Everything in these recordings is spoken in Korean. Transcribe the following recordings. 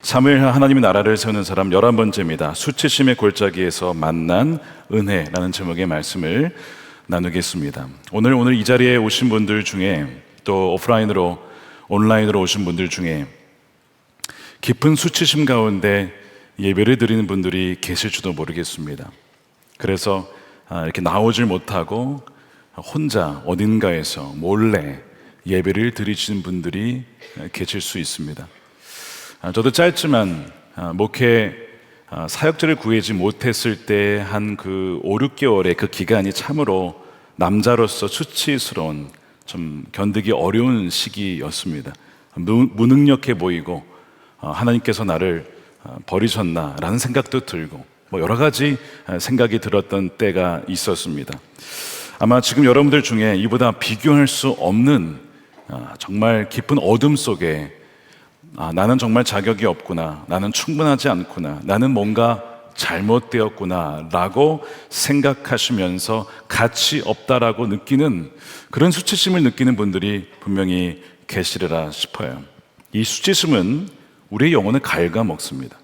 사무엘 하나님의 나라를 세우는 사람 11번째입니다. 수치심의 골짜기에서 만난 은혜라는 제목의 말씀을 나누겠습니다. 오늘 이 자리에 오신 분들 중에 또 온라인으로 오신 분들 중에 깊은 수치심 가운데 예배를 드리는 분들이 계실지도 모르겠습니다. 그래서 이렇게 나오질 못하고 혼자 어딘가에서 몰래 예배를 드리시는 분들이 계실 수 있습니다. 저도 짧지만 목회 사역자를 구하지 못했을 때 한 그 5, 6개월의 그 기간이 참으로 남자로서 수치스러운, 좀 견디기 어려운 시기였습니다. 무능력해 보이고 하나님께서 나를 버리셨나라는 생각도 들고 여러 가지 생각이 들었던 때가 있었습니다. 아마 지금 여러분들 중에 이보다 비교할 수 없는 정말 깊은 어둠 속에 나는 정말 자격이 없구나, 나는 충분하지 않구나, 나는 뭔가 잘못되었구나 라고 생각하시면서 가치 없다라고 느끼는 그런 수치심을 느끼는 분들이 분명히 계시리라 싶어요. 이 수치심은 우리의 영혼을 갉아먹습니다.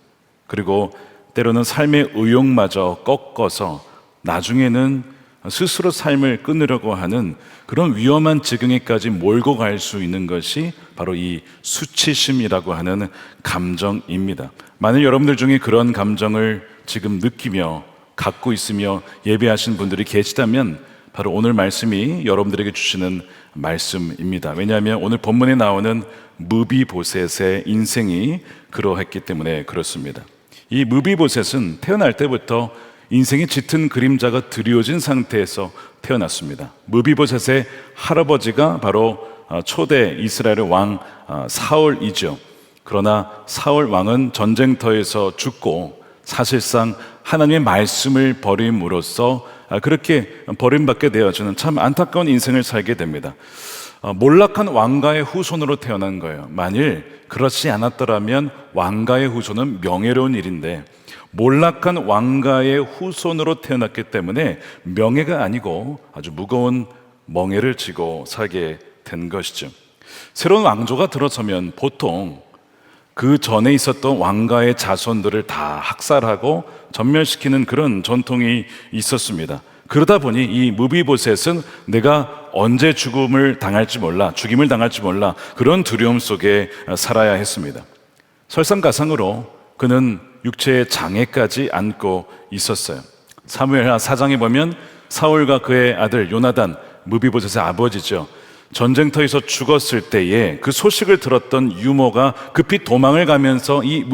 그리고 때로는 삶의 의욕마저 꺾어서 나중에는 스스로 삶을 끊으려고 하는 그런 위험한 지경에까지 몰고 갈 수 있는 것이 바로 이 수치심이라고 하는 감정입니다. 만일 여러분들 중에 그런 감정을 지금 느끼며 갖고 있으며 예배하신 분들이 계시다면 바로 오늘 말씀이 여러분들에게 주시는 말씀입니다. 왜냐하면 오늘 본문에 나오는 무비보셋의 인생이 그러했기 때문에 그렇습니다. 이 무비보셋은 태어날 때부터 인생의 짙은 그림자가 드리워진 상태에서 태어났습니다. 무비보셋의 할아버지가 바로 초대 이스라엘의 왕 사울이죠. 그러나 사울 왕은 전쟁터에서 죽고 사실상 하나님의 말씀을 버림으로써 그렇게 버림받게 되어지는 참 안타까운 인생을 살게 됩니다. 몰락한 왕가의 후손으로 태어난 거예요. 만일 그렇지 않았더라면 왕가의 후손은 명예로운 일인데 몰락한 왕가의 후손으로 태어났기 때문에 명예가 아니고 아주 무거운 멍에를 지고 살게 된 것이죠. 새로운 왕조가 들어서면 보통 그 전에 있었던 왕가의 자손들을 다 학살하고 전멸시키는 그런 전통이 있었습니다. 그러다 보니 이 무비보셋은 내가 언제 죽임을 당할지 몰라 그런 두려움 속에 살아야 했습니다. 설상가상으로 그는 육체의 장애까지 안고 있었어요. 사무엘하 4장에 보면 사울과 그의 아들 요나단, 무비보셋의 아버지죠, 전쟁터에서 죽었을 때에 그 소식을 들었던 유모가 급히 도망을 가면서 이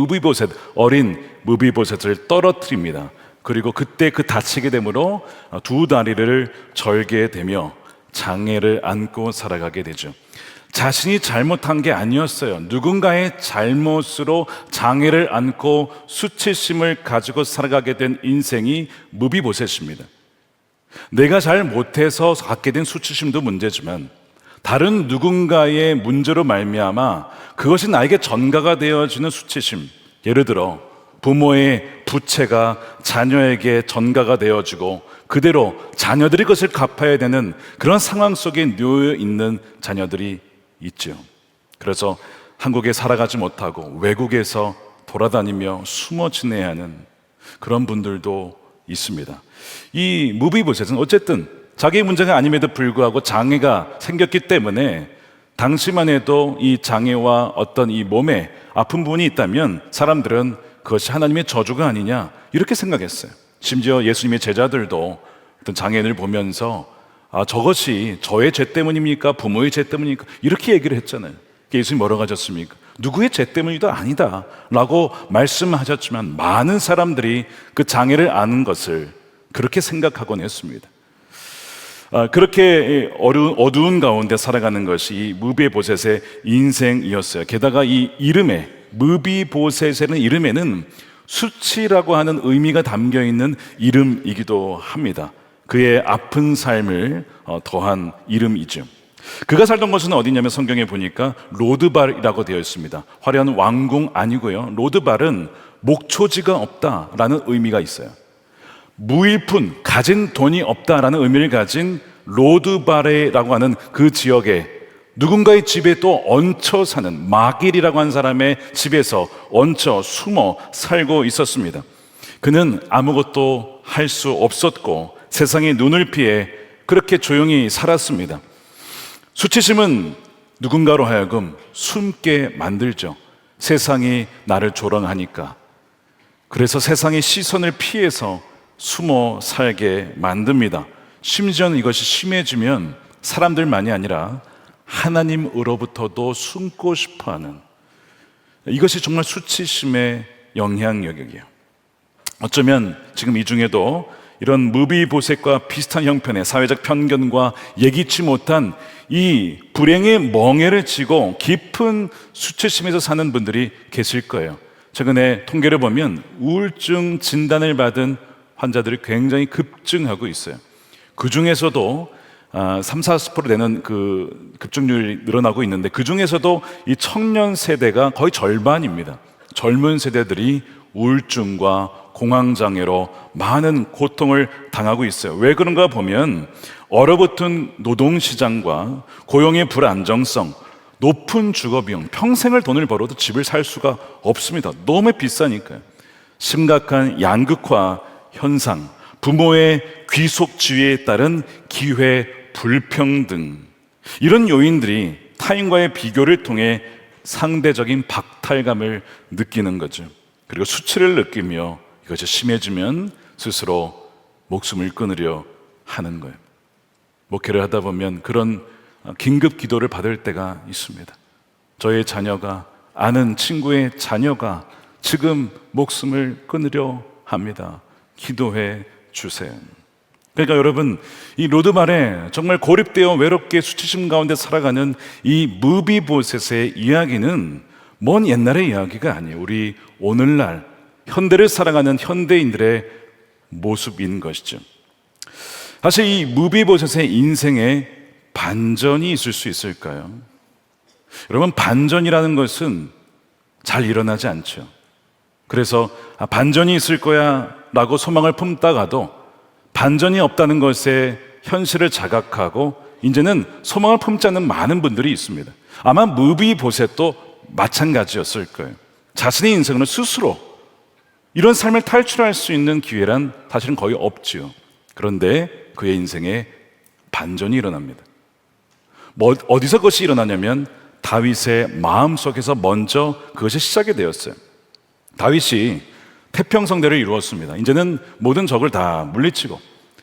어린 무비보셋을 떨어뜨립니다. 그리고 그때 다치게 되므로 두 다리를 절게 되며 장애를 안고 살아가게 되죠. 자신이 잘못한 게 아니었어요. 누군가의 잘못으로 장애를 안고 수치심을 가지고 살아가게 된 인생이 무비보셋입니다. 내가 잘 못해서 갖게 된 수치심도 문제지만 다른 누군가의 문제로 말미암아 그것이 나에게 전가가 되어지는 수치심, 예를 들어 부모의 부채가 자녀에게 전가가 되어지고 그대로 자녀들이 그것을 갚아야 되는 그런 상황 속에 놓여 있는 자녀들이 있죠. 그래서 한국에 살아가지 못하고 외국에서 돌아다니며 숨어 지내야 하는 그런 분들도 있습니다. 이 무비보셋은 어쨌든 자기의 문제가 아님에도 불구하고 장애가 생겼기 때문에 당시만 해도 이 장애와 어떤 이 몸에 아픈 부분이 있다면 사람들은 그것이 하나님의 저주가 아니냐 이렇게 생각했어요. 심지어 예수님의 제자들도 어떤 장애인을 보면서 저것이 저의 죄 때문입니까? 부모의 죄 때문입니까? 이렇게 얘기를 했잖아요. 예수님 뭐라고 하셨습니까? 누구의 죄 때문이도 아니다 라고 말씀하셨지만 많은 사람들이 그 장애를 아는 것을 그렇게 생각하곤 했습니다. 그렇게 어두운 가운데 살아가는 것이 이 무비보셋의 인생이었어요. 게다가 이 이름에, 무비보셋의 이름에는 수치라고 하는 의미가 담겨있는 이름이기도 합니다. 그의 아픈 삶을 더한 이름이죠. 그가 살던 곳은 어디냐면 성경에 보니까 로드발이라고 되어 있습니다. 화려한 왕궁 아니고요, 로드발은 목초지가 없다라는 의미가 있어요. 무일푼, 가진 돈이 없다라는 의미를 가진 로드바레라고 하는 그 지역에 누군가의 집에 또 얹혀 사는 마길이라고 하는 사람의 집에서 얹혀 숨어 살고 있었습니다. 그는 아무것도 할 수 없었고 세상의 눈을 피해 그렇게 조용히 살았습니다. 수치심은 누군가로 하여금 숨게 만들죠. 세상이 나를 조롱하니까. 그래서 세상의 시선을 피해서 숨어 살게 만듭니다. 심지어는 이것이 심해지면 사람들만이 아니라 하나님으로부터도 숨고 싶어하는, 이것이 정말 수치심의 영향력이에요. 어쩌면 지금 이 중에도 이런 무비보셋과 비슷한 형편의 사회적 편견과 예기치 못한 이 불행의 멍에를 지고 깊은 수치심에서 사는 분들이 계실 거예요. 최근에 통계를 보면 우울증 진단을 받은 환자들이 굉장히 급증하고 있어요. 그 중에서도 30-40% 되는 그 급증률이 늘어나고 있는데, 그 중에서도 이 청년 세대가 거의 절반입니다. 젊은 세대들이 우울증과 공황장애로 많은 고통을 당하고 있어요. 왜 그런가 보면 얼어붙은 노동시장과 고용의 불안정성, 높은 주거비용, 평생을 돈을 벌어도 집을 살 수가 없습니다. 너무 비싸니까요. 심각한 양극화 현상, 부모의 귀속지위에 따른 기회 불평등, 이런 요인들이 타인과의 비교를 통해 상대적인 박탈감을 느끼는 거죠. 그리고 수치를 느끼며 이것이 심해지면 스스로 목숨을 끊으려 하는 거예요. 목회를 하다 보면 그런 긴급 기도를 받을 때가 있습니다. 저의 자녀가, 아는 친구의 자녀가 지금 목숨을 끊으려 합니다. 기도해 주세요. 그러니까 여러분, 이 로드발에 정말 고립되어 외롭게 수치심 가운데 살아가는 이 무비보셋의 이야기는 먼 옛날의 이야기가 아니에요. 우리 오늘날 현대를 살아가는 현대인들의 모습인 것이죠. 사실 이 무비보셋의 인생에 반전이 있을 수 있을까요? 여러분, 반전이라는 것은 잘 일어나지 않죠. 그래서 반전이 있을 거야 라고 소망을 품다가도 반전이 없다는 것에 현실을 자각하고 이제는 소망을 품지 않는 많은 분들이 있습니다. 아마 무비보셋도 마찬가지였을 거예요. 자신의 인생을 스스로 이런 삶을 탈출할 수 있는 기회란 사실은 거의 없지요. 그런데 그의 인생에 반전이 일어납니다. 어디서 그것이 일어나냐면 다윗의 마음속에서 먼저 그것이 시작이 되었어요. 다윗이 태평성대를 이루었습니다. 이제는 모든 적을 다 물리치고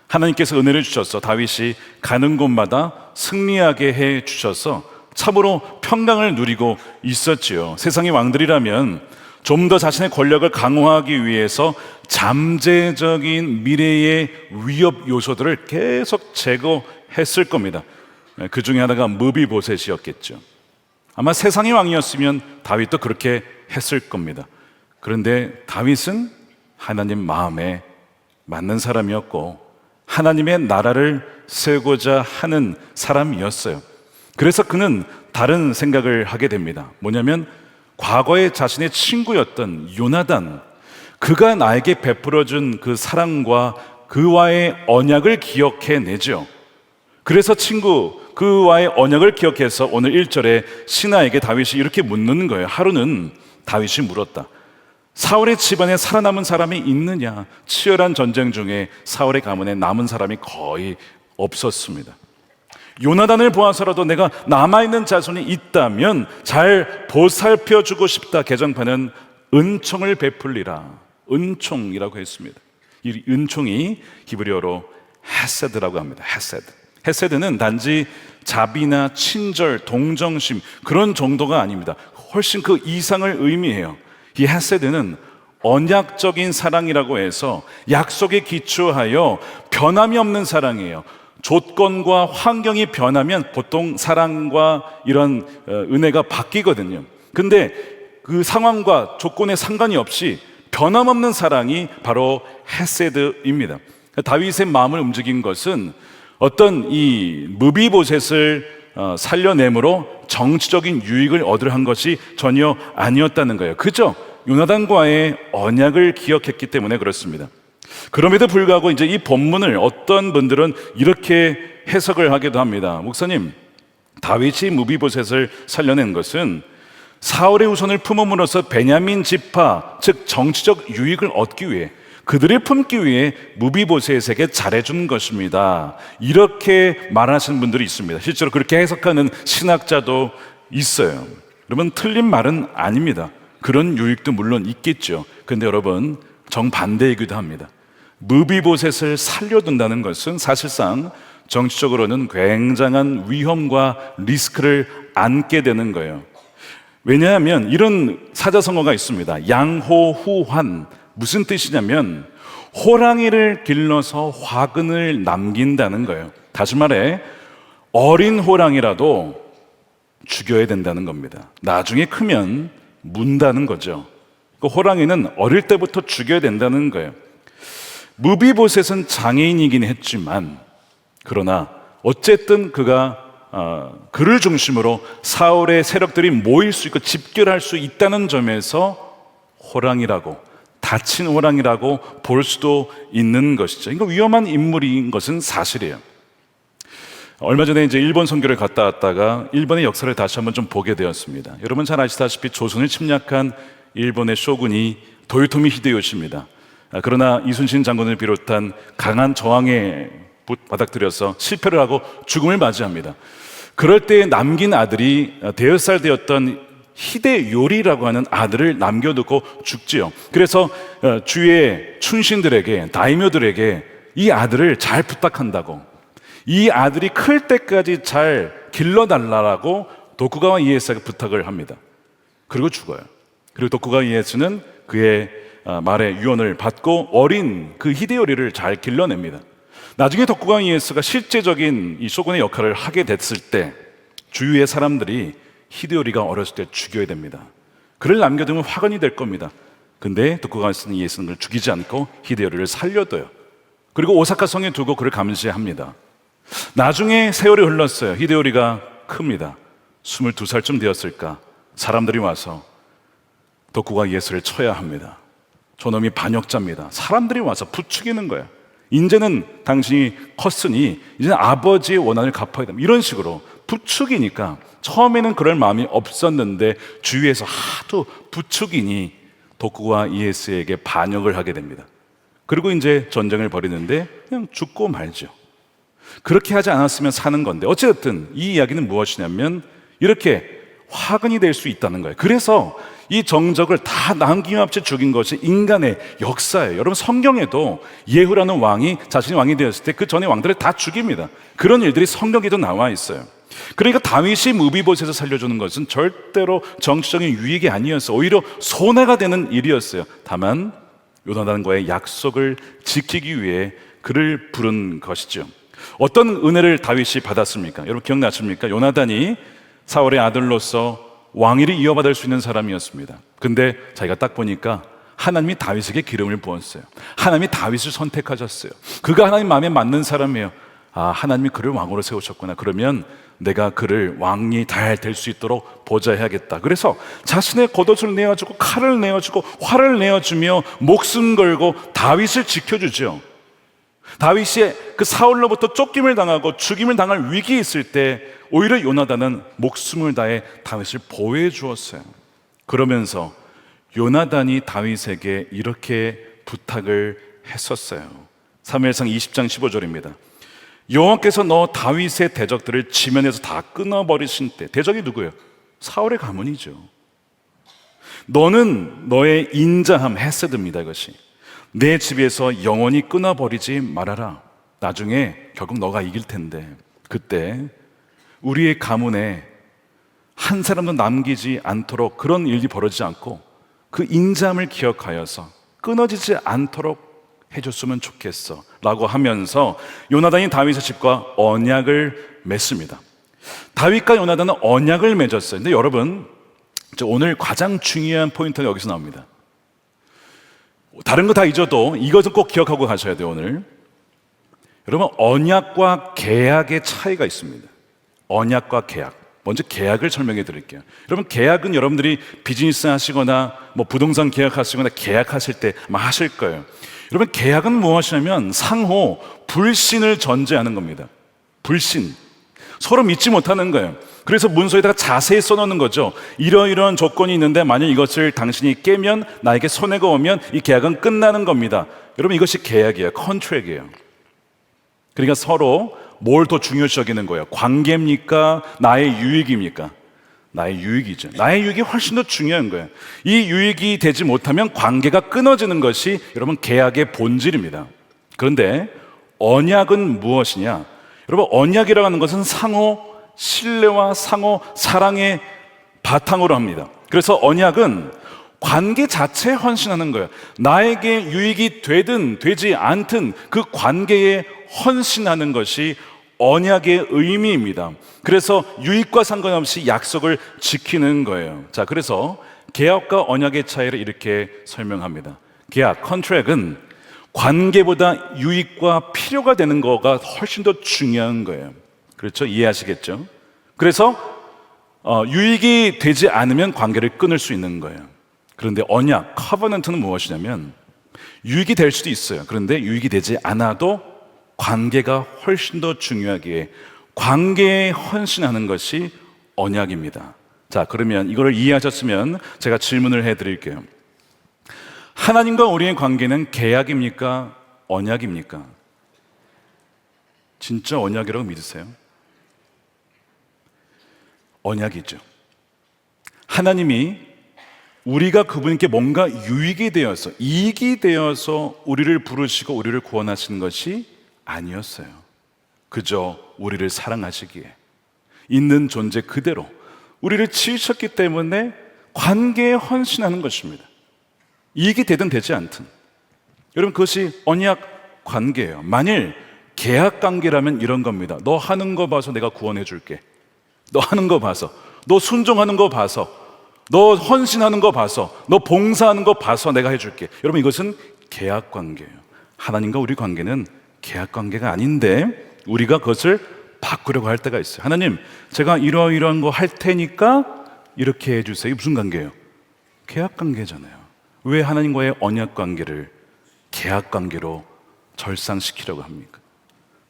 하나님께서 은혜를 주셔서 다윗이 가는 곳마다 승리하게 해 주셔서 참으로 평강을 누리고 있었지요. 세상의 왕들이라면 좀 더 자신의 권력을 강화하기 위해서 잠재적인 미래의 위협 요소들을 계속 제거했을 겁니다. 그 중에 하나가 무비보셋이었겠죠. 아마 세상의 왕이었으면 다윗도 그렇게 했을 겁니다. 그런데 다윗은 하나님 마음에 맞는 사람이었고 하나님의 나라를 세우고자 하는 사람이었어요. 그래서 그는 다른 생각을 하게 됩니다. 뭐냐면 과거에 자신의 친구였던 요나단, 그가 나에게 베풀어준 그 사랑과 그와의 언약을 기억해내죠. 그래서 그와의 언약을 기억해서 오늘 1절에 신하에게 다윗이 이렇게 묻는 거예요. 하루는 다윗이 물었다. 사울의 집안에 살아남은 사람이 있느냐? 치열한 전쟁 중에 사울의 가문에 남은 사람이 거의 없었습니다. 요나단을 보아서라도 내가 남아있는 자손이 있다면 잘 보살펴주고 싶다. 개정판은 은총을 베풀리라. 은총이라고 했습니다. 이 은총이 히브리어로 헤세드라고 합니다. 헤세드는 단지 자비나 친절, 동정심 그런 정도가 아닙니다. 훨씬 그 이상을 의미해요. 이 헤세드는 언약적인 사랑이라고 해서 약속에 기초하여 변함이 없는 사랑이에요. 조건과 환경이 변하면 보통 사랑과 이런 은혜가 바뀌거든요. 근데 그 상황과 조건에 상관이 없이 변함없는 사랑이 바로 헤세드입니다. 다윗의 마음을 움직인 것은 어떤 이 무비보셋을 살려내므로 정치적인 유익을 얻으려 한 것이 전혀 아니었다는 거예요. 그죠? 요나단과의 언약을 기억했기 때문에 그렇습니다. 그럼에도 불구하고 이제 이 본문을 어떤 분들은 이렇게 해석을 하기도 합니다. 목사님, 다윗이 무비보셋을 살려낸 것은 사울의 후손을 품음으로써 베냐민 지파, 즉 정치적 유익을 얻기 위해, 그들을 품기 위해 무비보셋에게 잘해준 것입니다. 이렇게 말하시는 분들이 있습니다. 실제로 그렇게 해석하는 신학자도 있어요. 여러분, 틀린 말은 아닙니다. 그런 유익도 물론 있겠죠. 그런데 여러분, 정반대이기도 합니다. 무비보셋을 살려둔다는 것은 사실상 정치적으로는 굉장한 위험과 리스크를 안게 되는 거예요. 왜냐하면 이런 사자성어가 있습니다. 양호후환. 무슨 뜻이냐면 호랑이를 길러서 화근을 남긴다는 거예요. 다시 말해 어린 호랑이라도 죽여야 된다는 겁니다. 나중에 크면 문다는 거죠. 그 호랑이는 어릴 때부터 죽여야 된다는 거예요. 무비보셋은 장애인이긴 했지만, 그러나 어쨌든 그가 그를 중심으로 사울의 세력들이 모일 수 있고 집결할 수 있다는 점에서 호랑이라고, 다친 호랑이라고 볼 수도 있는 것이죠. 이거 위험한 인물인 것은 사실이에요. 얼마 전에 이제 일본 선교를 갔다 왔다가 일본의 역사를 다시 한번 좀 보게 되었습니다. 여러분 잘 아시다시피 조선을 침략한 일본의 쇼군이 도요토미 히데요시입니다. 그러나 이순신 장군을 비롯한 강한 저항에 바닥들여서 실패를 하고 죽음을 맞이합니다. 그럴 때 남긴 아들이 대여 살 되었던 히데요리라고 하는 아들을 남겨두고 죽지요. 그래서 주위의 춘신들에게, 다이묘들에게 이 아들을 잘 부탁한다고, 이 아들이 클 때까지 잘 길러달라고 도쿠가와 이에야스가 부탁을 합니다. 그리고 죽어요. 그리고 도쿠가와 이에야스는 그의 말에 유언을 받고 어린 그 히데요리를 잘 길러냅니다. 나중에 도쿠가와 이에야스가 실제적인 이 쇼군의 역할을 하게 됐을 때 주위의 사람들이 히데요리가 어렸을 때 죽여야 됩니다. 그를 남겨두면 화근이 될 겁니다. 근데 도쿠가와 이에야스는 그를 죽이지 않고 히데요리를 살려둬요. 그리고 오사카 성에 두고 그를 감시합니다. 나중에 세월이 흘렀어요. 히데요리가 큽니다. 22살쯤 되었을까? 사람들이 와서 도쿠가와 이에야스를 쳐야 합니다. 저놈이 반역자입니다. 사람들이 와서 부추기는 거예요. 이제는 당신이 컸으니 이제는 아버지의 원한을 갚아야 됩니다. 이런 식으로 부추기니까 처음에는 그럴 마음이 없었는데 주위에서 하도 부추기니 도쿠가와 이에야스에게 반역을 하게 됩니다. 그리고 이제 전쟁을 벌이는데 그냥 죽고 말죠. 그렇게 하지 않았으면 사는 건데, 어쨌든 이 이야기는 무엇이냐면 이렇게 화근이 될 수 있다는 거예요. 그래서 이 정적을 다 남김없이 죽인 것이 인간의 역사예요. 여러분, 성경에도 예후라는 왕이 자신이 왕이 되었을 때 그 전에 왕들을 다 죽입니다. 그런 일들이 성경에도 나와 있어요. 그러니까 다윗이 무비보셋을 살려주는 것은 절대로 정치적인 유익이 아니었어요. 오히려 손해가 되는 일이었어요. 다만 요나단과의 약속을 지키기 위해 그를 부른 것이죠. 어떤 은혜를 다윗이 받았습니까? 여러분 기억나십니까? 요나단이 사울의 아들로서 왕위를 이어받을 수 있는 사람이었습니다. 근데 자기가 딱 보니까 하나님이 다윗에게 기름을 부었어요. 하나님이 다윗을 선택하셨어요. 그가 하나님 마음에 맞는 사람이에요. 아, 하나님이 그를 왕으로 세우셨구나. 그러면 내가 그를 왕이 잘 될 수 있도록 보좌해야겠다. 그래서 자신의 겉옷을 내어주고 칼을 내어주고 활을 내어주며 목숨 걸고 다윗을 지켜주죠. 다윗이 그 사울로부터 쫓김을 당하고 죽임을 당할 위기에 있을 때 오히려 요나단은 목숨을 다해 다윗을 보호해 주었어요. 그러면서 요나단이 다윗에게 이렇게 부탁을 했었어요. 사무엘상 20장 15절입니다. 여호와께서 너 다윗의 대적들을 지면에서 다 끊어버리신 때, 대적이 누구예요? 사울의 가문이죠. 너는 너의 인자함, 헤세드입니다. 이것이 내 집에서 영원히 끊어버리지 말아라. 나중에 결국 너가 이길 텐데 그때 우리의 가문에 한 사람도 남기지 않도록 그런 일이 벌어지지 않고 그 인자함을 기억하여서 끊어지지 않도록 해줬으면 좋겠어 라고 하면서 요나단이 다윗의 집과 언약을 맺습니다. 다윗과 요나단은 언약을 맺었어요. 근데 여러분, 오늘 가장 중요한 포인트가 여기서 나옵니다. 다른 거 다 잊어도 이것은 꼭 기억하고 가셔야 돼요. 오늘 여러분, 언약과 계약의 차이가 있습니다. 언약과 계약. 먼저 계약을 설명해 드릴게요. 여러분, 계약은 여러분들이 비즈니스 하시거나 뭐 부동산 계약하시거나 계약하실 때 아마 하실 거예요. 여러분, 계약은 무엇이냐면 상호 불신을 전제하는 겁니다. 불신, 서로 믿지 못하는 거예요. 그래서 문서에다가 자세히 써놓는 거죠. 이러이러한 조건이 있는데 만약 이것을 당신이 깨면 나에게 손해가 오면 이 계약은 끝나는 겁니다. 여러분, 이것이 계약이에요. 컨트랙이에요. 그러니까 서로 뭘 더 중요시 여기는 거예요? 관계입니까? 나의 유익입니까? 나의 유익이죠. 나의 유익이 훨씬 더 중요한 거예요. 이 유익이 되지 못하면 관계가 끊어지는 것이 여러분 계약의 본질입니다. 그런데 언약은 무엇이냐? 여러분, 언약이라고 하는 것은 상호 신뢰와 상호 사랑의 바탕으로 합니다. 그래서 언약은 관계 자체에 헌신하는 거예요. 나에게 유익이 되든 되지 않든 그 관계에 헌신하는 것이 언약의 의미입니다. 그래서 유익과 상관없이 약속을 지키는 거예요. 자, 그래서 계약과 언약의 차이를 이렇게 설명합니다. 계약, 컨트랙은 관계보다 유익과 필요가 되는 거가 훨씬 더 중요한 거예요. 그렇죠? 이해하시겠죠? 그래서 유익이 되지 않으면 관계를 끊을 수 있는 거예요. 그런데 언약, 커버넌트는 무엇이냐면 유익이 될 수도 있어요. 그런데 유익이 되지 않아도 관계가 훨씬 더 중요하기에 관계에 헌신하는 것이 언약입니다. 자, 그러면 이거를 이해하셨으면 제가 질문을 해드릴게요. 하나님과 우리의 관계는 계약입니까? 언약입니까? 진짜 언약이라고 믿으세요? 언약이죠. 하나님이 우리가 그분께 뭔가 유익이 되어서, 이익이 되어서 우리를 부르시고 우리를 구원하시는 것이 아니었어요. 그저 우리를 사랑하시기에 있는 존재 그대로 우리를 지으셨기 때문에 관계에 헌신하는 것입니다. 이익이 되든 되지 않든. 여러분, 그것이 언약 관계예요. 만일 계약 관계라면 이런 겁니다. 너 하는 거 봐서 내가 구원해 줄게. 너 하는 거 봐서, 너 순종하는 거 봐서, 너 헌신하는 거 봐서, 너 봉사하는 거 봐서 내가 해줄게. 여러분, 이것은 계약 관계예요. 하나님과 우리 관계는 계약 관계가 아닌데 우리가 그것을 바꾸려고 할 때가 있어요. 하나님, 제가 이러이러한 거 할 테니까 이렇게 해주세요. 이게 무슨 관계예요? 계약 관계잖아요. 왜 하나님과의 언약 관계를 계약 관계로 절상시키려고 합니까?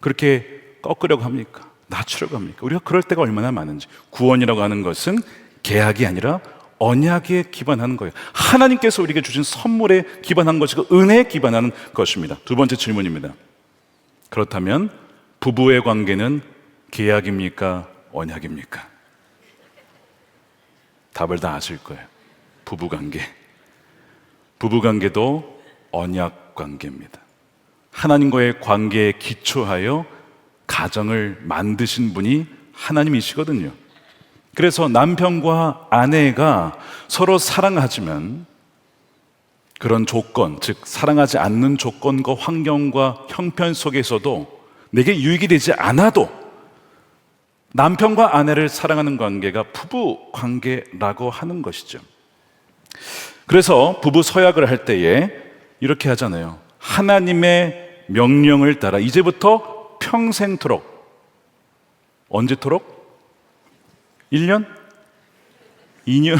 그렇게 꺾으려고 합니까? 낮추려고 합니까? 우리가 그럴 때가 얼마나 많은지. 구원이라고 하는 것은 계약이 아니라 언약에 기반하는 거예요. 하나님께서 우리에게 주신 선물에 기반한 것이고 은혜에 기반하는 것입니다. 두 번째 질문입니다. 그렇다면 부부의 관계는 계약입니까? 언약입니까? 답을 다 아실 거예요. 부부관계. 부부관계도 언약 관계입니다. 하나님과의 관계에 기초하여 가정을 만드신 분이 하나님이시거든요. 그래서 남편과 아내가 서로 사랑하지만 그런 조건, 즉 사랑하지 않는 조건과 환경과 형편 속에서도 내게 유익이 되지 않아도 남편과 아내를 사랑하는 관계가 부부 관계라고 하는 것이죠. 그래서 부부 서약을 할 때에 이렇게 하잖아요. 하나님의 명령을 따라 이제부터 평생토록. 언제토록? 1년? 2년?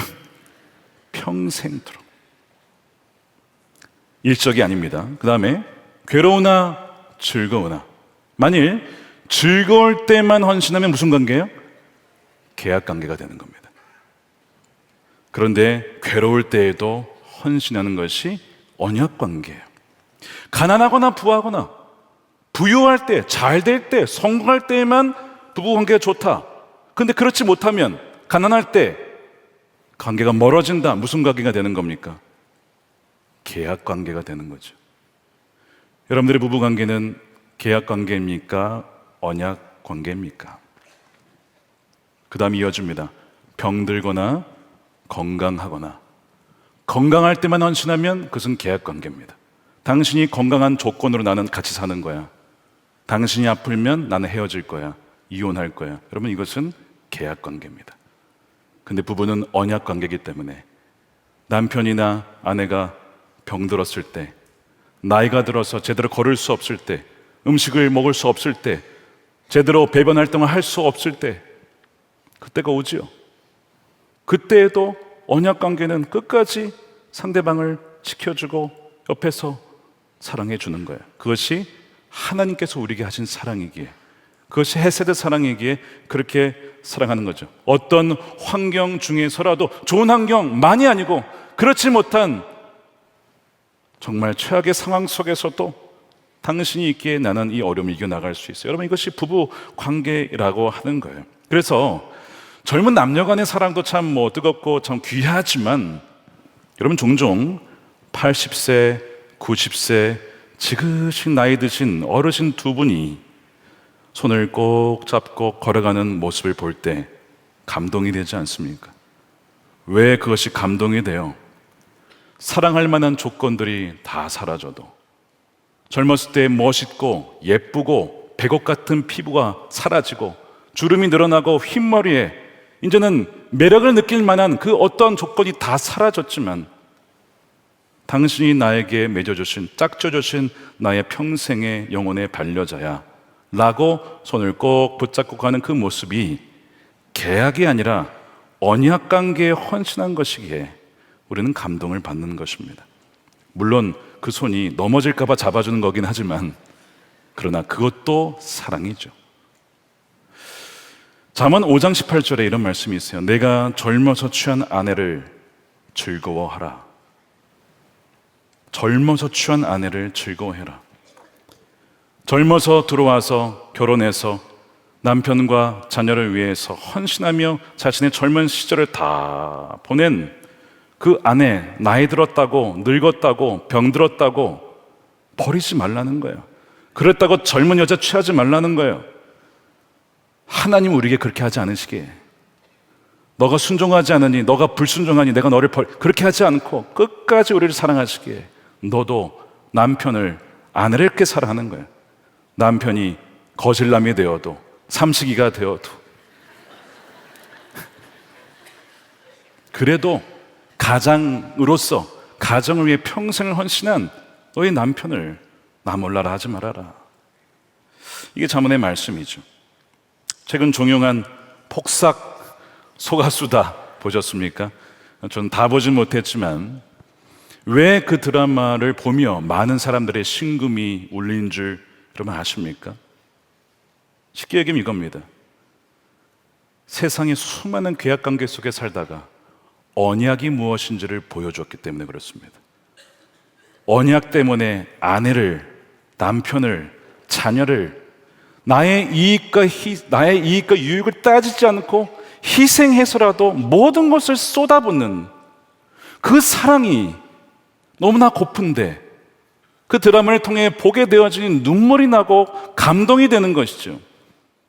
평생토록. 일적이 아닙니다. 그 다음에 괴로우나 즐거우나. 만일 즐거울 때만 헌신하면 무슨 관계예요? 계약 관계가 되는 겁니다. 그런데 괴로울 때에도 헌신하는 것이 언약 관계예요. 가난하거나 부하거나 부유할 때, 잘 될 때, 성공할 때에만 부부 관계가 좋다. 그런데 그렇지 못하면 가난할 때 관계가 멀어진다. 무슨 관계가 되는 겁니까? 계약 관계가 되는 거죠. 여러분들의 부부 관계는 계약 관계입니까? 언약 관계입니까? 그 다음 이어집니다. 병들거나 건강하거나. 건강할 때만 헌신하면 그것은 계약 관계입니다. 당신이 건강한 조건으로 나는 같이 사는 거야. 당신이 아프면 나는 헤어질 거야. 이혼할 거야. 여러분, 이것은 계약 관계입니다. 근데 부부는 언약 관계이기 때문에 남편이나 아내가 병들었을 때, 나이가 들어서 제대로 걸을 수 없을 때, 음식을 먹을 수 없을 때, 제대로 배변 활동을 할 수 없을 때, 그때가 오지요. 그때에도 언약 관계는 끝까지 상대방을 지켜주고 옆에서 사랑해 주는 거예요. 그것이 하나님께서 우리에게 하신 사랑이기에, 그것이 헤세드 사랑이기에 그렇게 사랑하는 거죠. 어떤 환경 중에서라도, 좋은 환경 많이 아니고 그렇지 못한 정말 최악의 상황 속에서도 당신이 있기에 나는 이 어려움을 이겨나갈 수 있어요. 여러분, 이것이 부부 관계라고 하는 거예요. 그래서 젊은 남녀 간의 사랑도 참 뜨겁고 참 귀하지만, 여러분, 종종 80세, 90세 지그시 나이 드신 어르신 두 분이 손을 꼭 잡고 걸어가는 모습을 볼 때 감동이 되지 않습니까? 왜 그것이 감동이 돼요? 사랑할 만한 조건들이 다 사라져도, 젊었을 때 멋있고 예쁘고 백옥 같은 피부가 사라지고 주름이 늘어나고 흰머리에 이제는 매력을 느낄 만한 그 어떠한 조건이 다 사라졌지만, 당신이 나에게 맺어주신, 짝져주신 나의 평생의 영혼의 반려자야 라고 손을 꼭 붙잡고 가는 그 모습이 계약이 아니라 언약 관계에 헌신한 것이기에 우리는 감동을 받는 것입니다. 물론 그 손이 넘어질까 봐 잡아주는 거긴 하지만, 그러나 그것도 사랑이죠. 잠언 5장 18절에 이런 말씀이 있어요. 내가 젊어서 취한 아내를 즐거워하라. 젊어서 취한 아내를 즐거워해라. 젊어서 들어와서 결혼해서 남편과 자녀를 위해서 헌신하며 자신의 젊은 시절을 다 보낸 그 아내, 나이 들었다고, 늙었다고, 병들었다고 버리지 말라는 거예요. 그랬다고 젊은 여자 취하지 말라는 거예요. 하나님 우리에게 그렇게 하지 않으시기에, 너가 순종하지 않으니, 너가 불순종하니 내가 너를 그렇게 하지 않고 끝까지 우리를 사랑하시기에 너도 남편을, 아내를 이렇게 사랑하는 거예요. 남편이 거실남이 되어도, 삼식이가 되어도, 그래도 가장으로서 가정을 위해 평생을 헌신한 너의 남편을 나 몰라라 하지 말아라. 이게 잠언의 말씀이죠. 최근 종영한 폭삭 소가수다 보셨습니까? 저는 다 보진 못했지만 왜 그 드라마를 보며 많은 사람들의 심금이 울린 줄 여러분 아십니까? 쉽게 얘기하면 이겁니다. 세상의 수많은 계약관계 속에 살다가 언약이 무엇인지를 보여줬기 때문에 그렇습니다. 언약 때문에 아내를, 남편을, 자녀를 나의 이익과 유익을 따지지 않고 희생해서라도 모든 것을 쏟아붓는 그 사랑이 너무나 고픈데, 그 드라마를 통해 보게 되어지니 눈물이 나고 감동이 되는 것이죠.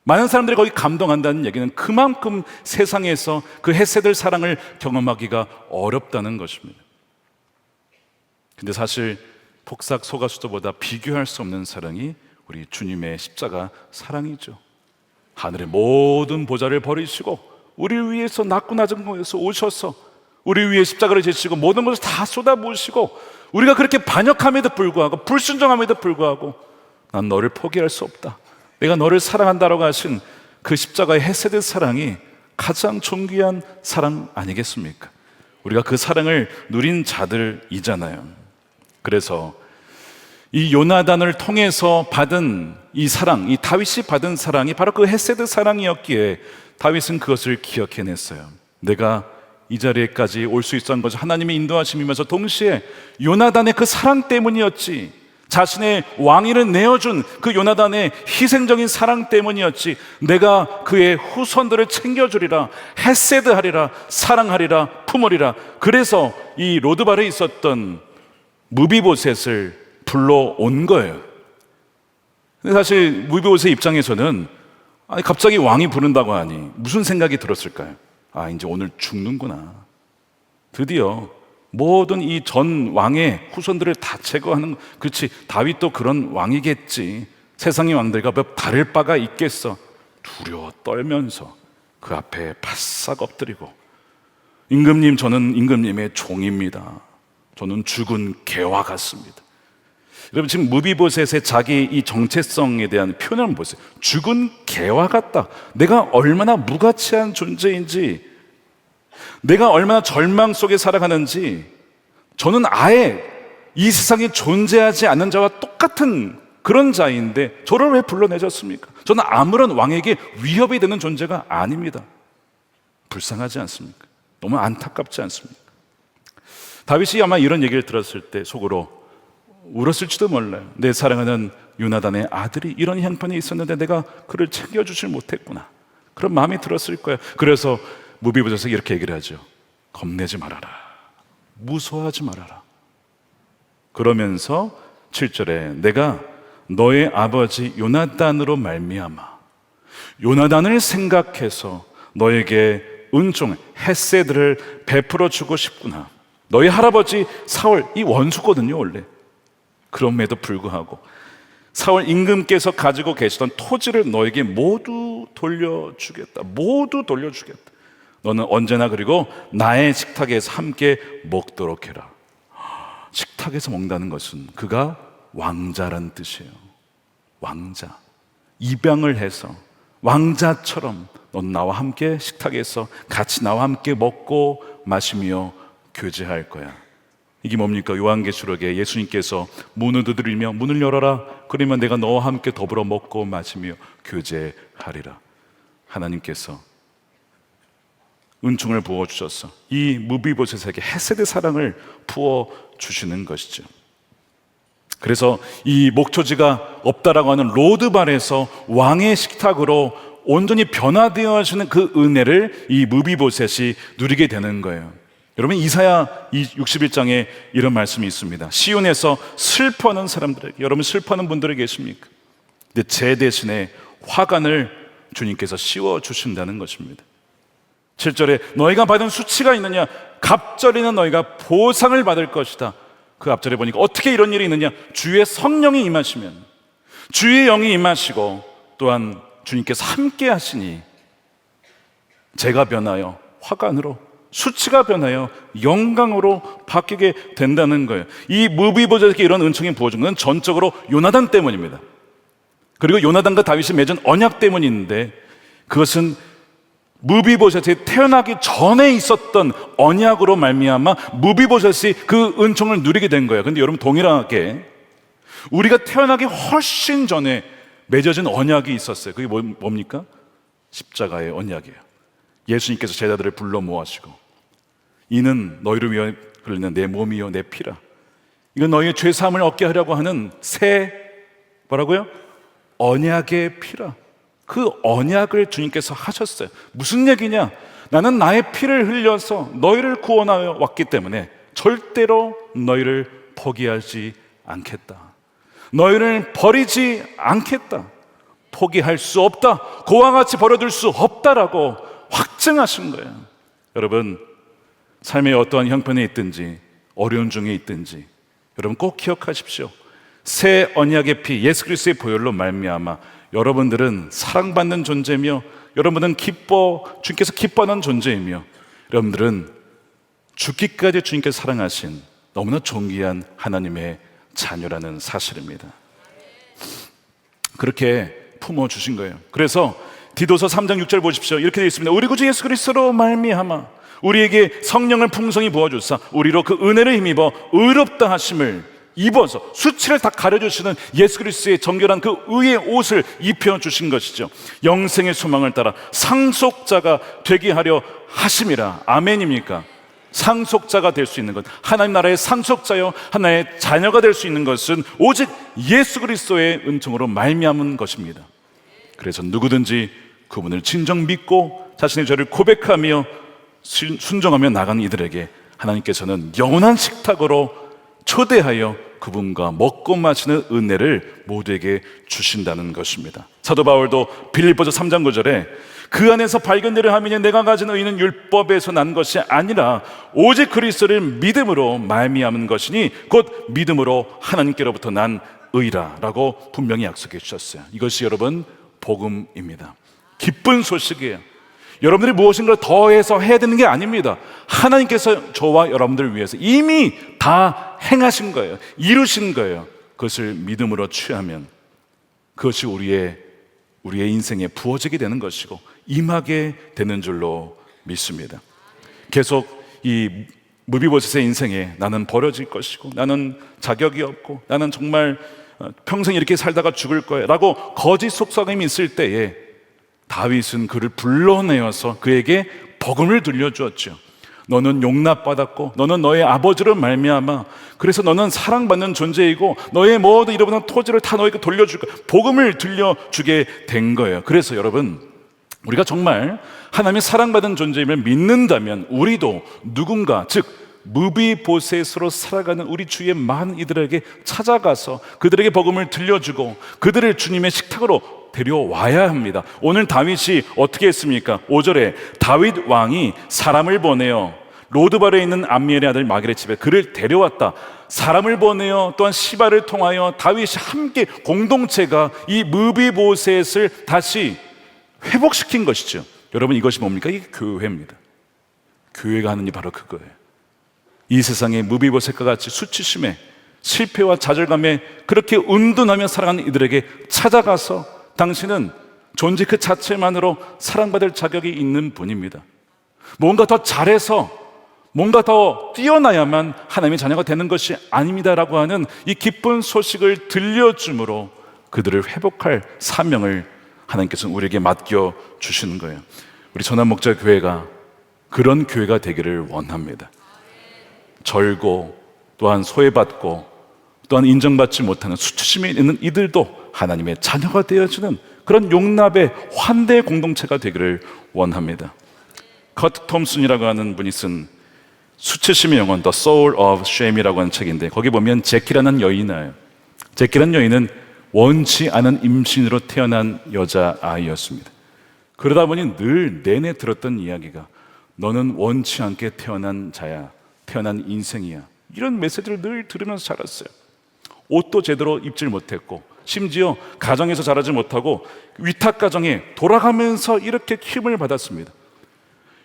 많은 사람들이 거기 감동한다는 얘기는 그만큼 세상에서 그 헤세들 사랑을 경험하기가 어렵다는 것입니다. 근데 사실 폭삭 소가수도보다 비교할 수 없는 사랑이 우리 주님의 십자가 사랑이죠. 하늘의 모든 보좌를 버리시고 우리를 위해서 낮고 낮은 곳에서 오셔서 우리 위해 십자가를 지시고 모든 것을 다 쏟아부으시고, 우리가 그렇게 반역함에도 불구하고 불순종함에도 불구하고 난 너를 포기할 수 없다, 내가 너를 사랑한다라고 하신 그 십자가의 헤세드 사랑이 가장 존귀한 사랑 아니겠습니까? 우리가 그 사랑을 누린 자들이잖아요. 그래서 이 요나단을 통해서 받은 이 사랑, 이 다윗이 받은 사랑이 바로 그 헤세드 사랑이었기에 다윗은 그것을 기억해냈어요. 내가 이 자리에까지 올 수 있었던 것은 하나님의 인도하심이면서 동시에 요나단의 그 사랑 때문이었지, 자신의 왕위를 내어준 그 요나단의 희생적인 사랑 때문이었지, 내가 그의 후손들을 챙겨주리라, 헤세드하리라, 사랑하리라, 품으리라. 그래서 이 로드발에 있었던 무비보셋을 불러온 거예요. 근데 사실 무비보셋 입장에서는 갑자기 왕이 부른다고 하니 무슨 생각이 들었을까요? 이제 오늘 죽는구나. 드디어 모든 이 전 왕의 후손들을 다 제거하는, 그렇지, 다윗도 그런 왕이겠지, 세상의 왕들과 몇 다를 바가 있겠어. 두려워 떨면서 그 앞에 바싹 엎드리고, 임금님, 저는 임금님의 종입니다. 저는 죽은 개와 같습니다. 여러분, 지금 무비보셋의 자기 이 정체성에 대한 표현을 보세요. 죽은 개와 같다. 내가 얼마나 무가치한 존재인지, 내가 얼마나 절망 속에 살아가는지, 저는 아예 이 세상에 존재하지 않는 자와 똑같은 그런 자인데 저를 왜 불러내셨습니까? 저는 아무런 왕에게 위협이 되는 존재가 아닙니다. 불쌍하지 않습니까? 너무 안타깝지 않습니까? 다윗이 아마 이런 얘기를 들었을 때 속으로 울었을지도 몰라요. 내 사랑하는 요나단의 아들이 이런 형편이 있었는데 내가 그를 챙겨주질 못했구나, 그런 마음이 들었을 거예요. 그래서 무비보셋에게 이렇게 얘기를 하죠. 겁내지 말아라, 무서워하지 말아라. 그러면서 7절에 내가 너의 아버지 요나단으로 말미암아 요나단을 생각해서 너에게 은총 헤세드를 베풀어 주고 싶구나. 너희 할아버지 사울 이 원수거든요 원래. 그럼에도 불구하고 사울 임금께서 가지고 계시던 토지를 너에게 모두 돌려주겠다. 모두 돌려주겠다. 너는 언제나 그리고 나의 식탁에서 함께 먹도록 해라. 식탁에서 먹는다는 것은 그가 왕자란 뜻이에요. 왕자. 입양을 해서 왕자처럼 넌 나와 함께 식탁에서 같이 나와 함께 먹고 마시며 교제할 거야. 이게 뭡니까? 요한계시록에 예수님께서 문을 두드리며 문을 열어라. 그러면 내가 너와 함께 더불어 먹고 마시며 교제하리라. 하나님께서 은총을 부어주셔서 이 무비보셋에게 헤세드 사랑을 부어주시는 것이죠. 그래서 이 목초지가 없다라고 하는 로드발에서 왕의 식탁으로 온전히 변화되어지는 그 은혜를 이 무비보셋이 누리게 되는 거예요. 여러분, 이사야 61장에 이런 말씀이 있습니다. 시온에서 슬퍼하는 사람들에게, 여러분 슬퍼하는 분들이 계십니까? 근데 제 대신에 화관을 주님께서 씌워주신다는 것입니다. 7절에 너희가 받은 수치가 있느냐? 갑절에는 너희가 보상을 받을 것이다. 그 앞절에 보니까 어떻게 이런 일이 있느냐? 주의 성령이 임하시면, 주의 영이 임하시고 또한 주님께서 함께 하시니 제가 변하여 화관으로, 수치가 변하여 영광으로 바뀌게 된다는 거예요. 이 무비보셋에게 이런 은총이 부어준 건 전적으로 요나단 때문입니다. 그리고 요나단과 다윗이 맺은 언약 때문인데, 그것은 무비보셋이 태어나기 전에 있었던 언약으로 말미암아 무비보셋이 그 은총을 누리게 된 거예요. 그런데 여러분, 동일하게 우리가 태어나기 훨씬 전에 맺어진 언약이 있었어요. 그게 뭡니까? 십자가의 언약이에요. 예수님께서 제자들을 불러 모아시고 이는 너희를 위하여 흘리는 내 몸이요 내 피라. 이건 너희의 죄사함을 얻게 하려고 하는 새 뭐라고요? 언약의 피라. 그 언약을 주님께서 하셨어요. 무슨 얘기냐? 나는 나의 피를 흘려서 너희를 구원하여 왔기 때문에 절대로 너희를 포기하지 않겠다. 너희를 버리지 않겠다. 포기할 수 없다. 그와 같이 버려둘 수 없다라고 확증하신 거예요. 여러분, 삶의 어떠한 형편에 있든지 어려운 중에 있든지 여러분 꼭 기억하십시오. 새 언약의 피 예수 그리스도의 보혈로 말미암아 여러분들은 사랑받는 존재며, 여러분들은 주님께서 기뻐하는 존재이며, 여러분들은 죽기까지 주님께서 사랑하신 너무나 존귀한 하나님의 자녀라는 사실입니다. 그렇게 품어주신 거예요. 그래서 디도서 3장 6절 보십시오. 이렇게 되어 있습니다. 우리 구주 예수 그리스도로 말미암아 우리에게 성령을 풍성히 부어주사 우리로 그 은혜를 힘입어 의롭다 하심을 입어서, 수치를 다 가려주시는 예수 그리스도의 정결한 그 의의 옷을 입혀주신 것이죠. 영생의 소망을 따라 상속자가 되게 하려 하심이라. 아멘입니까? 상속자가 될 수 있는 것, 하나님 나라의 상속자요 하나의 자녀가 될 수 있는 것은 오직 예수 그리스도의 은총으로 말미암은 것입니다. 그래서 누구든지 그분을 진정 믿고 자신의 죄를 고백하며 순종하며 나가는 이들에게 하나님께서는 영원한 식탁으로 초대하여 그분과 먹고 마시는 은혜를 모두에게 주신다는 것입니다. 사도 바울도 빌립보서 3장 9절에 그 안에서 발견되려 하면 내가 가진 의는 율법에서 난 것이 아니라 오직 그리스도를 믿음으로 말미암은 것이니 곧 믿음으로 하나님께로부터 난 의라라고 분명히 약속해 주셨어요. 이것이 여러분 복음입니다. 기쁜 소식이에요. 여러분들이 무엇인가 더해서 해야 되는 게 아닙니다. 하나님께서 저와 여러분들을 위해서 이미 다 행하신 거예요. 이루신 거예요. 그것을 믿음으로 취하면 그것이 우리의 인생에 부어지게 되는 것이고 임하게 되는 줄로 믿습니다. 계속 이 무비보셋의 인생에 나는 버려질 것이고 나는 자격이 없고 나는 정말 평생 이렇게 살다가 죽을 거야 라고 거짓 속삭임이 있을 때에 다윗은 그를 불러내어서 그에게 복음을 들려주었죠. 너는 용납받았고 너는 너의 아버지로 말미암아 그래서 너는 사랑받는 존재이고 너의 모든 잃어버린 토지를 다 너에게 돌려줄 거야. 복음을 들려주게 된 거예요. 그래서 여러분, 우리가 정말 하나님의 사랑받은 존재임을 믿는다면 우리도 누군가, 즉 무비보셋으로 살아가는 우리 주위의 많은 이들에게 찾아가서 그들에게 복음을 들려주고 그들을 주님의 식탁으로 데려와야 합니다. 오늘 다윗이 어떻게 했습니까? 5절에 다윗 왕이 사람을 보내어 로드발에 있는 암미엘의 아들 마길의 집에 그를 데려왔다. 사람을 보내어 또한 시바를 통하여 다윗이 함께 공동체가 이 무비보셋을 다시 회복시킨 것이죠. 여러분, 이것이 뭡니까? 이게 교회입니다. 교회가 하는 일 바로 그거예요. 이 세상에 무비보셋과 같이 수치심에 실패와 좌절감에 그렇게 은둔하며 살아가는 이들에게 찾아가서 당신은 존재 그 자체만으로 사랑받을 자격이 있는 분입니다. 뭔가 더 잘해서 뭔가 더 뛰어나야만 하나님의 자녀가 되는 것이 아닙니다라고 하는 이 기쁜 소식을 들려줌으로 그들을 회복할 사명을 하나님께서는 우리에게 맡겨주시는 거예요. 우리 전환목자 교회가 그런 교회가 되기를 원합니다. 절고 또한 소외받고 또한 인정받지 못하는 수치심이 있는 이들도 하나님의 자녀가 되어주는 그런 용납의 환대의 공동체가 되기를 원합니다. 커트 톰슨이라고 하는 분이 쓴 수치심의 영혼 The Soul of Shame이라고 하는 책인데 거기 보면 제키라는 여인이 나와요. 제키라는 여인은 원치 않은 임신으로 태어난 여자아이였습니다. 그러다 보니 늘 내내 들었던 이야기가 너는 원치 않게 태어난 자야, 태어난 인생이야, 이런 메시지를 늘 들으면서 자랐어요. 옷도 제대로 입질 못했고 심지어 가정에서 자라지 못하고 위탁가정에 돌아가면서 이렇게 힘을 받았습니다.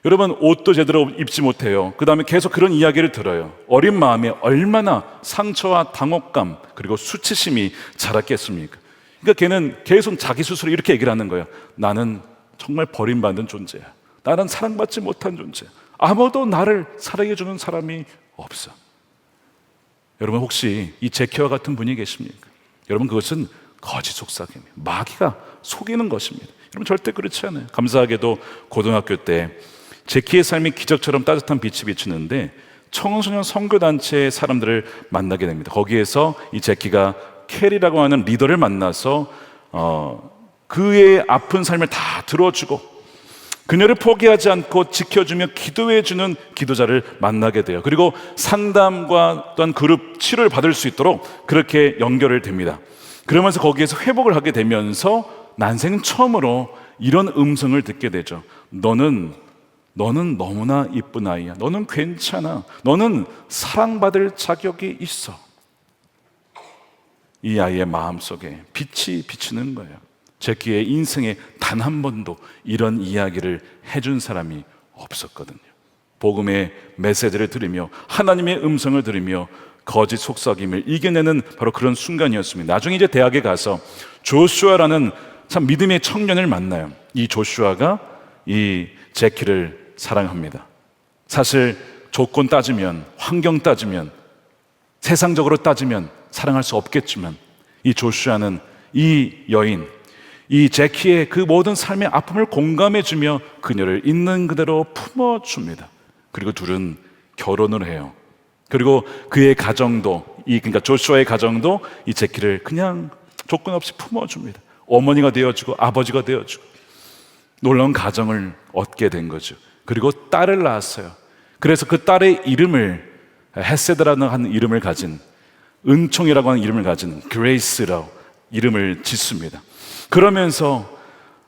여러분, 옷도 제대로 입지 못해요. 그 다음에 계속 그런 이야기를 들어요. 어린 마음에 얼마나 상처와 당혹감 그리고 수치심이 자랐겠습니까? 그러니까 걔는 계속 자기 스스로 이렇게 얘기를 하는 거예요. 나는 정말 버림받은 존재야. 나는 사랑받지 못한 존재야. 아무도 나를 사랑해주는 사람이 없어. 여러분, 혹시 이 제키와 같은 분이 계십니까? 여러분, 그것은 거짓 속삭임이에요. 마귀가 속이는 것입니다. 여러분, 절대 그렇지 않아요. 감사하게도 고등학교 때 제키의 삶이 기적처럼 따뜻한 빛이 비추는데 청소년 선교단체의 사람들을 만나게 됩니다. 거기에서 이 제키가 캐리라고 하는 리더를 만나서 그의 아픈 삶을 다 들어주고 그녀를 포기하지 않고 지켜주며 기도해주는 기도자를 만나게 돼요. 그리고 상담과 또한 그룹 치료를 받을 수 있도록 그렇게 연결을 됩니다. 그러면서 거기에서 회복을 하게 되면서 난생 처음으로 이런 음성을 듣게 되죠. 너는 너무나 이쁜 아이야. 너는 괜찮아. 너는 사랑받을 자격이 있어. 이 아이의 마음속에 빛이 비치는 거예요. 제키의 인생에 단 한 번도 이런 이야기를 해준 사람이 없었거든요. 복음의 메시지를 들으며 하나님의 음성을 들으며 거짓 속삭임을 이겨내는 바로 그런 순간이었습니다. 나중에 이제 대학에 가서 조슈아라는 참 믿음의 청년을 만나요. 이 조슈아가 이 제키를 사랑합니다. 사실 조건 따지면, 환경 따지면, 세상적으로 따지면 사랑할 수 없겠지만 이 조슈아는 이 여인, 이 제키의 그 모든 삶의 아픔을 공감해주며 그녀를 있는 그대로 품어줍니다. 그리고 둘은 결혼을 해요. 그리고 그의 가정도, 그러니까 조슈아의 가정도 이 제키를 그냥 조건 없이 품어줍니다. 어머니가 되어주고 아버지가 되어주고 놀라운 가정을 얻게 된 거죠. 그리고 딸을 낳았어요. 그래서 그 딸의 이름을 헤세드라는 하는 이름을 가진, 은총이라고 하는 이름을 가진 그레이스라고 이름을 짓습니다. 그러면서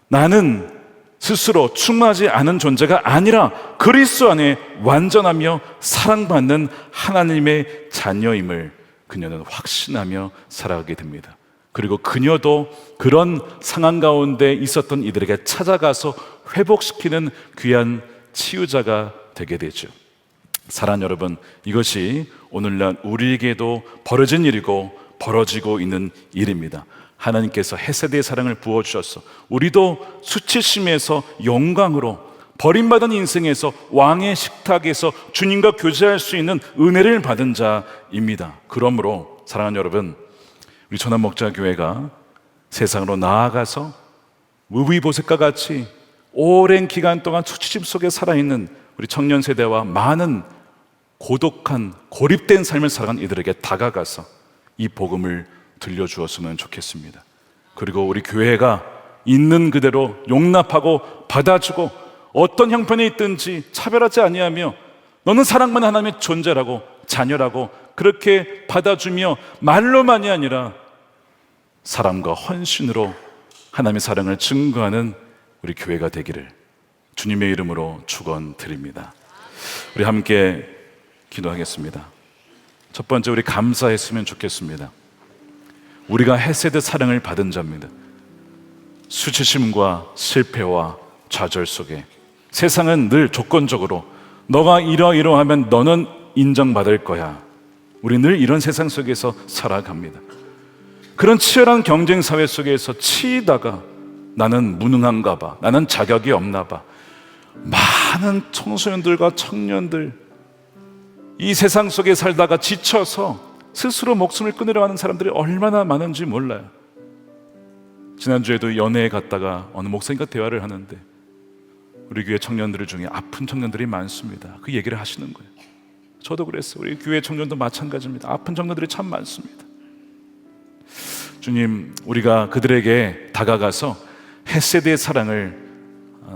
나는 스스로 충만하지 않은 존재가 아니라 그리스도 안에 완전하며 사랑받는 하나님의 자녀임을 그녀는 확신하며 살아가게 됩니다. 그리고 그녀도 그런 상황 가운데 있었던 이들에게 찾아가서 회복시키는 귀한 치유자가 되게 되죠. 사랑하는 여러분, 이것이 오늘날 우리에게도 벌어진 일이고 벌어지고 있는 일입니다. 하나님께서 헤세드의 사랑을 부어주셔서 우리도 수치심에서 영광으로 버림받은 인생에서 왕의 식탁에서 주님과 교제할 수 있는 은혜를 받은 자입니다. 그러므로 사랑하는 여러분, 우리 천안목자교회가 세상으로 나아가서 무비보셋과 같이 오랜 기간 동안 수치심 속에 살아있는 우리 청년 세대와 많은 고독한 고립된 삶을 살아간 이들에게 다가가서 이 복음을 들려주었으면 좋겠습니다. 그리고 우리 교회가 있는 그대로 용납하고 받아주고 어떤 형편에 있든지 차별하지 아니하며 너는 사랑받는 하나님의 존재라고 자녀라고 그렇게 받아주며 말로만이 아니라 사랑과 헌신으로 하나님의 사랑을 증거하는 우리 교회가 되기를 주님의 이름으로 축원드립니다. 우리 함께 기도하겠습니다. 첫 번째, 우리 감사했으면 좋겠습니다. 우리가 헤세드 사랑을 받은 자입니다. 수치심과 실패와 좌절 속에 세상은 늘 조건적으로 너가 이러이러하면 너는 인정받을 거야. 우리 늘 이런 세상 속에서 살아갑니다. 그런 치열한 경쟁 사회 속에서 치이다가 나는 무능한가 봐, 나는 자격이 없나 봐. 많은 청소년들과 청년들, 이 세상 속에 살다가 지쳐서 스스로 목숨을 끊으려 하는 사람들이 얼마나 많은지 몰라요. 지난주에도 연회에 갔다가 어느 목사님과 대화를 하는데 우리 교회 청년들 중에 아픈 청년들이 많습니다. 그 얘기를 하시는 거예요. 저도 그랬어요. 우리 교회 청년도 마찬가지입니다. 아픈 청년들이 참 많습니다. 주님, 우리가 그들에게 다가가서 헤세드의 사랑을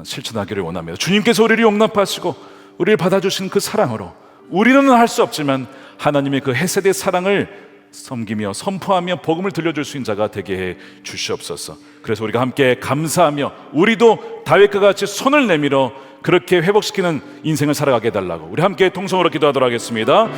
실천하기를 원합니다. 주님께서 우리를 용납하시고 우리를 받아주신 그 사랑으로 우리는 할 수 없지만 하나님의 그 헤세드의 사랑을 섬기며 선포하며 복음을 들려줄 수 있는 자가 되게 해 주시옵소서. 그래서 우리가 함께 감사하며 우리도 다윗과 같이 손을 내밀어 그렇게 회복시키는 인생을 살아가게 해달라고 우리 함께 통성으로 기도하도록 하겠습니다.